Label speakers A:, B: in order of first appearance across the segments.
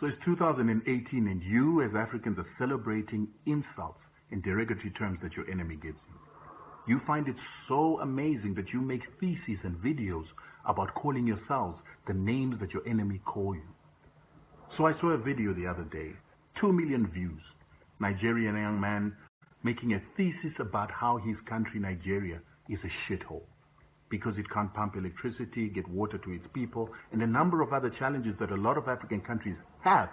A: So it's 2018 and you as Africans are celebrating insults and derogatory terms that your enemy gives you. You find it so amazing that you make theses and videos about calling yourselves the names that your enemy call you. So I saw a video the other day, 2 million views. Nigerian young man making a thesis about how his country, Nigeria, is a shithole because it can't pump electricity, get water to its people, and a number of other challenges that a lot of African countries have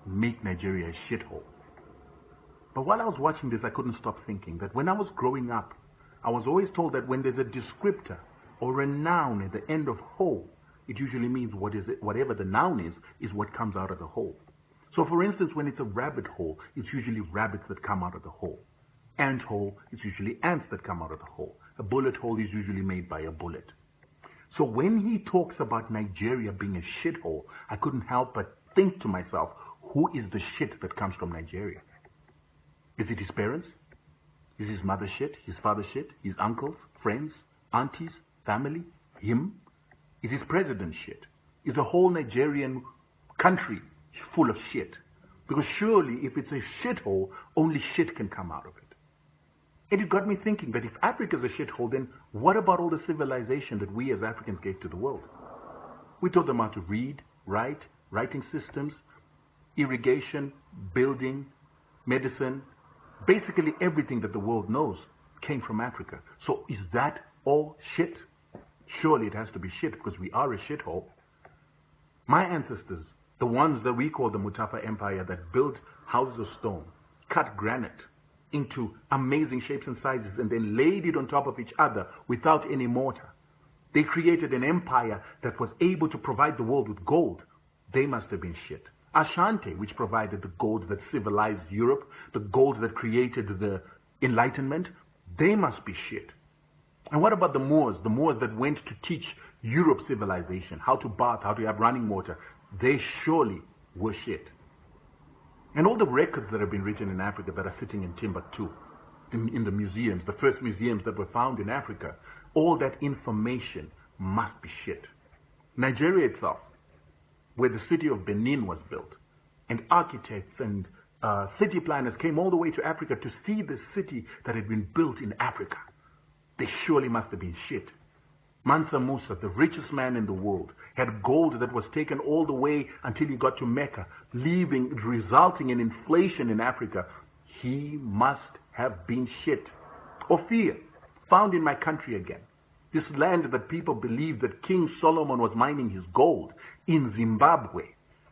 A: make Nigeria a shithole. But while I was watching this, I couldn't stop thinking that when I was growing up, I was always told that when there's a descriptor or a noun at the end of hole, it usually means whatever the noun is what comes out of the hole. So for instance, when it's a rabbit hole, it's usually rabbits that come out of the hole. Ant hole, it's usually ants that come out of the hole. A bullet hole is usually made by a bullet. So when he talks about Nigeria being a shithole, I couldn't help but think to myself, who is the shit that comes from Nigeria? Is it his parents? Is his mother shit? His father shit? His uncles? Friends? Aunties? Family? Him? Is his president shit? Is the whole Nigerian country full of shit? Because surely if it's a shithole, only shit can come out of it. And it got me thinking that if Africa's a shithole, then what about all the civilization that we as Africans gave to the world? We taught them how to read, write, writing systems, irrigation, building, medicine. Basically everything that the world knows came from Africa. So is that all shit? Surely it has to be shit because we are a shithole. My ancestors, the ones that we call the Mutafa Empire that built houses of stone, cut granite into amazing shapes and sizes and then laid it on top of each other without any mortar. They created an empire that was able to provide the world with gold. They must have been shit. Ashanti, which provided the gold that civilized Europe, the gold that created the Enlightenment, they must be shit. And what about the Moors that went to teach Europe civilization, how to bath, how to have running water? They surely were shit. And all the records that have been written in Africa that are sitting in Timbuktu, in the museums, the first museums that were found in Africa, all that information must be shit. Nigeria itself, where the city of Benin was built, and architects and city planners came all the way to Africa to see the city that had been built in Africa. They surely must have been shit. Mansa Musa, the richest man in the world, had gold that was taken all the way until he got to Mecca, resulting in inflation in Africa. He must have been shit. Ophir, found in my country again. This land that people believe that King Solomon was mining his gold in Zimbabwe,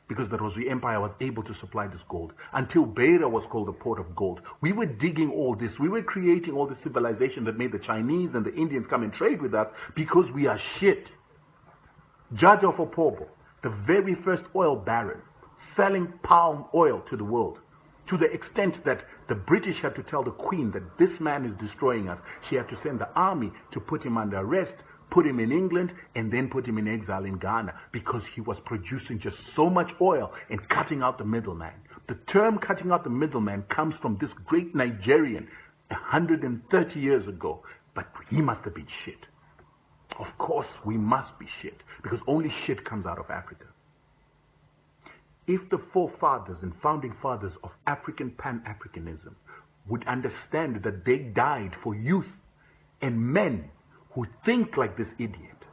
A: because that was the empire was able to supply this gold, until Beira was called the port of gold. We were digging all this. We were creating all the civilization that made the Chinese and the Indians come and trade with us because we are shit. Judge of Opobo, the very first oil baron, selling palm oil to the world, to the extent that the British had to tell the Queen that this man is destroying us. She had to send the army to put him under arrest, put him in England, and then put him in exile in Ghana because he was producing just so much oil and cutting out the middleman. The term cutting out the middleman comes from this great Nigerian 130 years ago, but he must have been shit. Of course, we must be shit because only shit comes out of Africa. If the forefathers and founding fathers of African Pan-Africanism would understand that they died for youth and men who think like this idiot,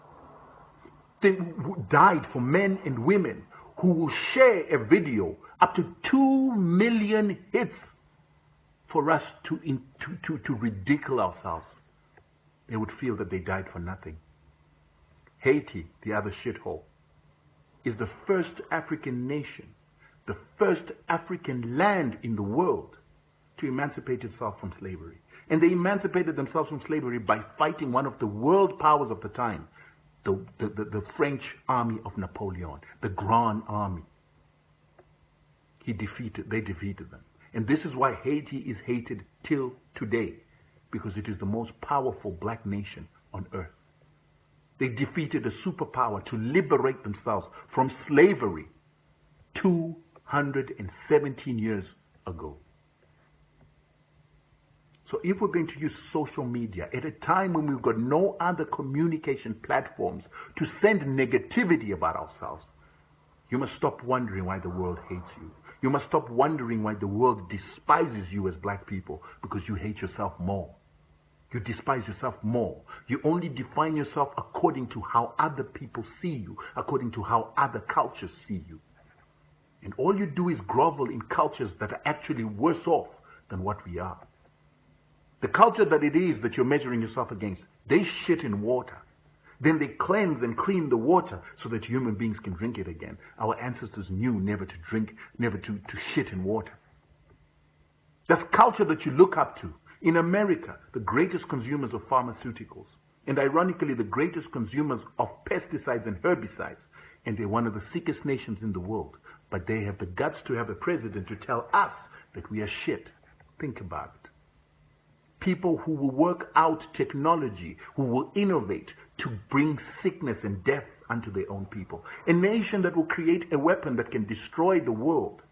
A: they died for men and women who will share a video up to 2 million hits for us to ridicule ourselves, they would feel that they died for nothing. Haiti, the other shithole, is the first African nation, the first African land in the world to emancipate itself from slavery. And they emancipated themselves from slavery by fighting one of the world powers of the time, the French army of Napoleon, the Grand Army. They defeated them. And this is why Haiti is hated till today, because it is the most powerful black nation on earth. They defeated a superpower to liberate themselves from slavery 217 years ago. So if we're going to use social media at a time when we've got no other communication platforms to send negativity about ourselves, You must stop wondering why the world hates you. You must stop wondering why the world despises you as black people, because you hate yourself more. You despise yourself more. You only define yourself according to how other people see you, according to how other cultures see you. And all you do is grovel in cultures that are actually worse off than what we are. The culture that it is that you're measuring yourself against, they shit in water. Then they cleanse and clean the water so that human beings can drink it again. Our ancestors knew never to drink, never to shit in water. That's culture that you look up to. In America, the greatest consumers of pharmaceuticals, and ironically the greatest consumers of pesticides and herbicides, and they're one of the sickest nations in the world. But they have the guts to have a president to tell us that we are shit. Think about it. People who will work out technology, who will innovate to bring sickness and death unto their own people. A nation that will create a weapon that can destroy the world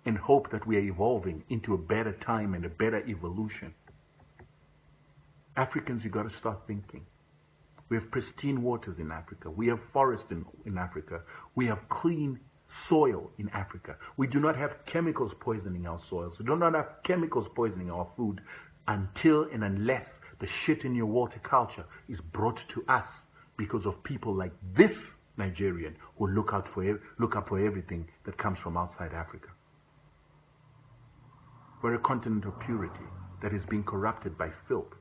A: and hope that we are evolving into a better time and a better evolution. Africans, you got to start thinking. We have pristine waters in Africa. We have forests in Africa. We have clean soil in Africa. We do not have chemicals poisoning our soils. We do not have chemicals poisoning our food until and unless the shit in your water culture is brought to us because of people like this Nigerian who look up for everything that comes from outside Africa. We're a continent of purity that is being corrupted by filth.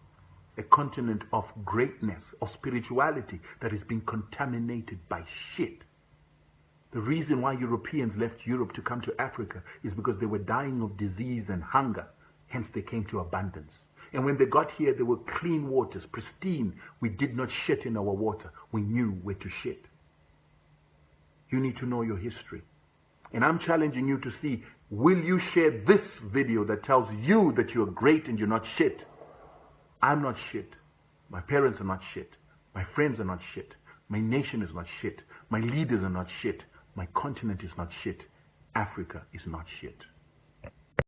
A: A continent of greatness, of spirituality that is being contaminated by shit. The reason why Europeans left Europe to come to Africa is because they were dying of disease and hunger. Hence they came to abundance. And when they got here, there were clean waters, pristine. We did not shit in our water. We knew where to shit. You need to know your history. And I'm challenging you to see, will you share this video that tells you that you're great and you're not shit? I'm not shit. My parents are not shit. My friends are not shit. My nation is not shit. My leaders are not shit. My continent is not shit. Africa is not shit.